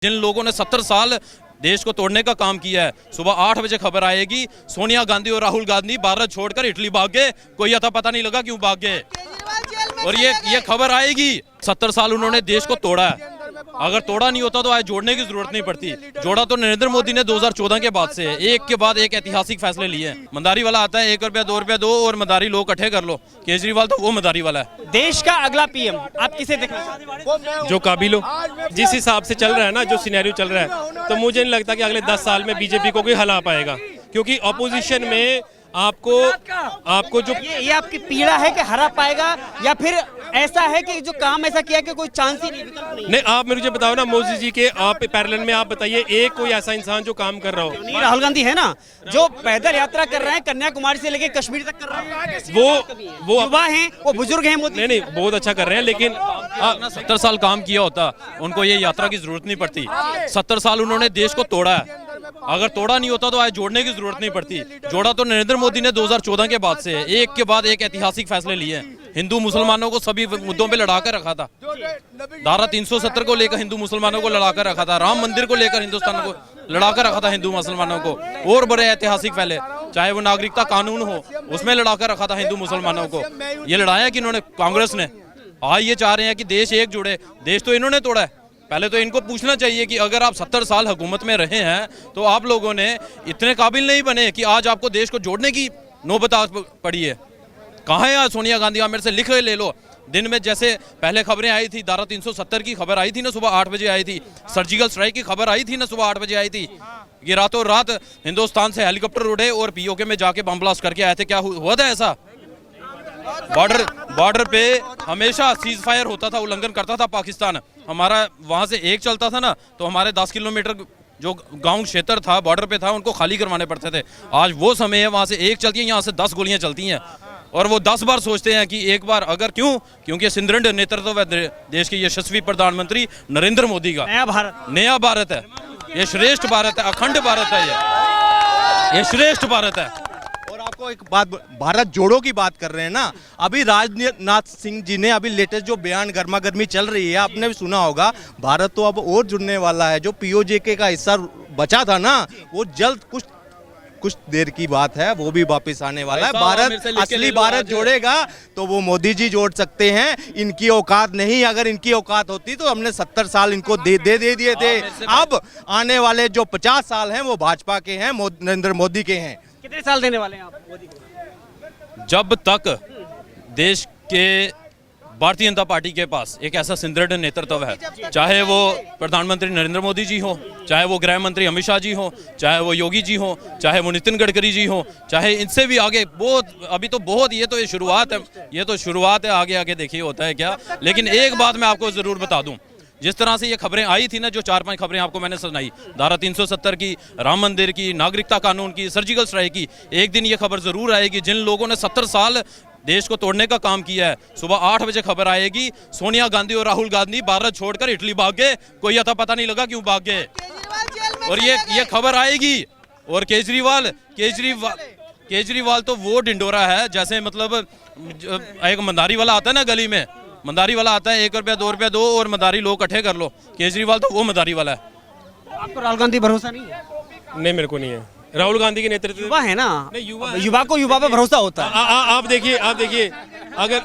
जिन लोगों ने 70 साल देश को तोड़ने का काम किया है, सुबह 8 बजे खबर आएगी सोनिया गांधी और राहुल गांधी भारत छोड़कर इटली भाग गए, कोई अता पता नहीं लगा क्यों भाग गए। और ये खबर आएगी 70 साल उन्होंने देश को तोड़ा है, अगर तोड़ा नहीं होता तो आज जोड़ने की जरूरत नहीं पड़ती। जोड़ा तो नरेंद्र मोदी ने 2014 के बाद से है, एक के बाद एक ऐतिहासिक फैसले लिए हैं। मदारी वाला आता है 1 रुपया 2 रुपया दो और मदारी लोग इकट्ठे कर लो, केजरीवाल तो वो मदारी वाला है। देश का अगला पीएम आप किसे देखना चाहते हैं? जो काबिल हो। जिस हिसाब से चल रहा है ना, जो सिनेरियो चल रहा है, तो मुझे नहीं लगता कि अगले 10 साल में बीजेपी को कोई हरा पाएगा, क्योंकि अपोजिशन में आपको जो ये आपकी पीड़ा है कि हरा पाएगा, या फिर ऐसा है कि जो काम ऐसा किया कि कोई चांस ही नहीं, विकल्प नहीं? आप मुझे बताओ ना, मोदी जी के आप पैरेलल में आप बताइए एक कोई ऐसा इंसान जो काम कर रहा हो। नहीं, राहुल गांधी है ना, जो पैदल यात्रा कर रहे हैं, कन्याकुमारी से लेकर कश्मीर तक कर रहे हैं। वो युवा हैं, वो बुजुर्ग हैं। मोदी नहीं बहुत अच्छा कर रहे हैं, लेकिन 70 साल काम किया होता उनको ये यात्रा की जरूरत नहीं पड़ती। 70 साल उन्होंने देश को तोड़ा है, अगर तोड़ा नहीं होता तो आज जोड़ने की जरूरत नहीं पड़ती। जोड़ा तो नरेंद्र मोदी ने 2014 के बाद से है, एक के बाद एक ऐतिहासिक फैसले लिए हैं। हिंदू मुसलमानों को सभी मुद्दों पे लड़ा कर रखा था, धारा 370 को लेकर हिंदू मुसलमानों को लड़ा कर रखा था, राम मंदिर को लेकर हिंदुस्तान को लड़ा कर रखा था हिंदू मुसलमानों को, और बड़े ऐतिहासिक फैसले, चाहे वो नागरिकता कानून हो उसमें लड़ा कर रखा था हिंदू मुसलमानों को। ये लड़ाया कि इन्होंने कांग्रेस ने, आज ये चाह रहे हैं कि देश एक जुड़े, देश तो इन्होंने तोड़ा है। पहले तो इनको पूछना चाहिए कि अगर आप 70 साल हुकूमत में रहे हैं तो आप लोगों ने इतने काबिल नहीं बने कि आज आपको देश को जोड़ने की नौबत पड़ी है। कहाँ है आज सोनिया गांधी? आप मेरे से लिख ले लो। दिन में जैसे पहले खबरें आई थी, धारा 370 की खबर आई थी ना, सुबह 8 बजे आई थी, सर्जिकल स्ट्राइक की खबर आई थी ना, सुबह 8 बजे आई थी। ये रातों रात हिंदुस्तान से हेलीकॉप्टर उड़े और पीओके में जाके बम ब्लास्ट करके आए थे। क्या हुआ था ऐसा? बॉर्डर पे हमेशा सीज फायर होता था, उल्लंघन करता था पाकिस्तान। हमारा वहां से एक चलता था ना, तो हमारे 10 किलोमीटर जो गांव क्षेत्र था बॉर्डर पे था उनको खाली करवाने पड़ते थे। आज वो समय है, वहां से एक चलती है, यहाँ से 10 गोलियां चलती हैं, और वो 10 बार सोचते हैं कि एक बार अगर, क्यों? क्योंकि सुदृढ़ नेतृत्व है देश के यशस्वी प्रधानमंत्री नरेंद्र मोदी का। नया भारत है, ये श्रेष्ठ भारत है, अखंड भारत है, ये श्रेष्ठ भारत है। आपको एक बात, भारत जोड़ो की बात कर रहे हैं ना, अभी राजनाथ सिंह जी ने अभी लेटेस्ट जो बयान गर्मा गर्मी चल रही है, आपने भी सुना होगा, भारत तो अब और जुड़ने वाला है। जो पीओजे का हिस्सा बचा था ना, वो जल्द कुछ देर की बात है, वो भी वापस आने वाला है। भारत असली भारत जोड़ेगा तो वो मोदी जी जोड़ सकते हैं, इनकी औकात नहीं। अगर इनकी औकात होती तो हमने 70 साल इनको दे दिए थे। अब आने वाले जो 50 साल हैं वो भाजपा के हैं, नरेंद्र मोदी के हैं। कितने साल देने वाले हैं आप मोदी को? जब तक देश के भारतीय जनता पार्टी के पास एक ऐसा सुदृढ़ नेतृत्व है, चाहे वो प्रधानमंत्री नरेंद्र मोदी जी हो, चाहे वो गृह मंत्री अमित शाह जी हो, चाहे वो योगी जी हो, चाहे वो नितिन गडकरी जी हो, चाहे इनसे भी आगे बहुत, अभी तो बहुत, ये तो शुरुआत है, ये तो शुरुआत है, आगे आगे देखिए होता है क्या। लेकिन एक बात मैं आपको जरूर बता दूं, जिस तरह से ये खबरें आई थी ना, जो 4-5 खबरें आपको मैंने सुनाई, धारा 370 की, राम मंदिर की, नागरिकता कानून की, सर्जिकल स्ट्राइक की, एक दिन ये खबर जरूर आएगी जिन लोगों ने 70 साल देश को तोड़ने का काम किया है, सुबह 8 बजे खबर आएगी सोनिया गांधी और राहुल गांधी भारत छोड़कर इटली भाग गए, कोई अता पता नहीं लगा क्यों भाग गए। और ये खबर आएगी। और केजरीवाल तो वो डिंडोरा है, जैसे मतलब एक मदारी वाला आता है ना, गली में मदारी वाला आता है 1 रुपया 2 रुपया दो और मदारी लोग इकट्ठे कर लो, केजरीवाल तो वो मदारी वाला है। आपको राहुल गांधी भरोसा नहीं है? नहीं, मेरे को नहीं है। राहुल गांधी के नेतृत्व, युवा है ना, युवा को युवा पे भरोसा होता है। आप देखिए अगर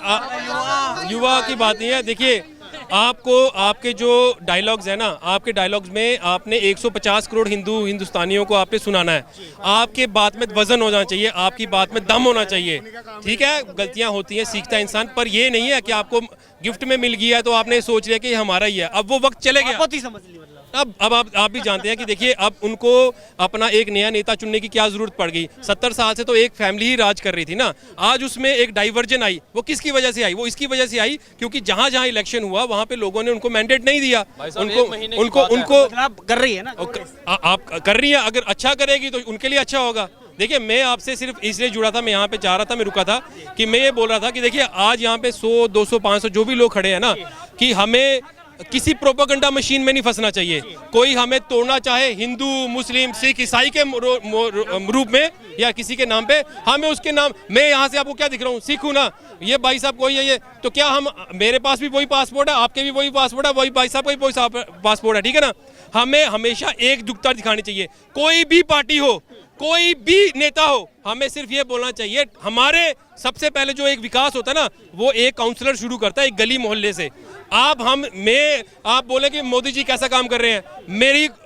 युवा की बात नहीं है, देखिए आपके जो डायलॉग्स है ना, आपके डायलॉग्स में आपने 150 करोड़ हिंदुस्तानियों को आपने सुनाना है। आपके बात में वजन होना चाहिए, आपकी बात में दम होना चाहिए। ठीक है, गलतियां होती हैं, सीखता है इंसान, पर ये नहीं है कि आपको गिफ्ट में मिल गया तो आपने सोच लिया कि ये हमारा ही है। अब वो वक्त चले गया। अब आप भी जानते हैं कि देखिए, अब उनको अपना एक नया नेता चुनने की क्या जरूरत पड़ गई। 70 साल से तो एक फैमिली ही राज कर रही थी ना, आज उसमें एक डाइवर्जन आई। वो किसकी वजह से आई? वो इसकी वजह से आई क्योंकि जहां जहां इलेक्शन हुआ वहां पे लोगों ने उनको मैंडेट नहीं दिया। उनको कर रही है ना, आप कर रही है, अगर अच्छा करेगी तो उनके लिए अच्छा होगा। देखिए, मैं आपसे सिर्फ इसलिए जुड़ा था, मैं यहाँ पे जा रहा था, मैं रुका था कि मैं ये बोल रहा था कि देखिए, आज यहाँ पे 100, 200, 500 जो भी लोग खड़े हैं ना, कि हमें किसी प्रोपेगेंडा मशीन में नहीं फंसना चाहिए। कोई हमें तोड़ना चाहे हिंदू, मुस्लिम, सिख, ईसाई के रूप में या किसी के नाम पे, हमें उसके नाम, मैं यहाँ से आपको क्या दिख रहा हूँ, सिख हूँ ना, ये भाई साहब कोई है ये, तो क्या हम, मेरे पास भी वही पासपोर्ट है, आपके भी वही पासपोर्ट है, वही भाई साहब का भी वही पासपोर्ट है, ठीक है ना। हमें हमेशा एकजुटता दिखानी चाहिए। कोई भी पार्टी हो, कोई भी नेता हो, हमें सिर्फ ये बोलना चाहिए, हमारे सबसे पहले जो एक विकास होता है ना, वो एक काउंसलर शुरू करता है एक गली मोहल्ले से। आप बोले कि मोदी जी कैसा काम कर रहे हैं,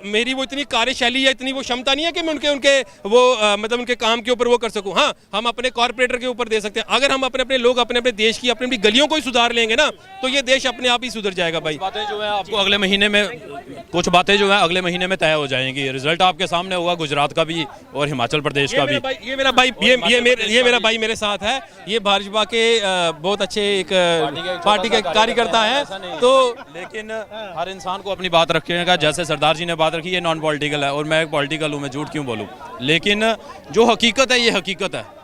मेरी वो इतनी कार्यशैली या इतनी वो क्षमता नहीं है कि मैं मतलब उनके काम के ऊपर वो कर सकूं। हाँ, हम अपने कॉर्पोरेटर के ऊपर दे सकते हैं। अगर हम अपने अपने लोग अपने अपने देश की अपनी गलियों को ही सुधार लेंगे ना, तो ये देश अपने आप ही सुधर जाएगा भाई। बातें जो है आपको अगले महीने में, कुछ बातें जो है अगले महीने में तय हो जाएंगी। रिजल्ट आपके सामने होगा, गुजरात का भी और हिमाचल प्रदेश का भी। ये मेरा भाई मेरे साथ है। ये भाजपा के बहुत अच्छे एक पार्टी के कार्यकर्ता है। तो लेकिन हर इंसान को अपनी बात रखने का, जैसे सरदार जी ने बात रखी, ये नॉन पॉलिटिकल है और मैं एक पॉलिटिकल हूँ, मैं झूठ क्यों बोलूँ। लेकिन जो हकीकत है ये हकीकत है।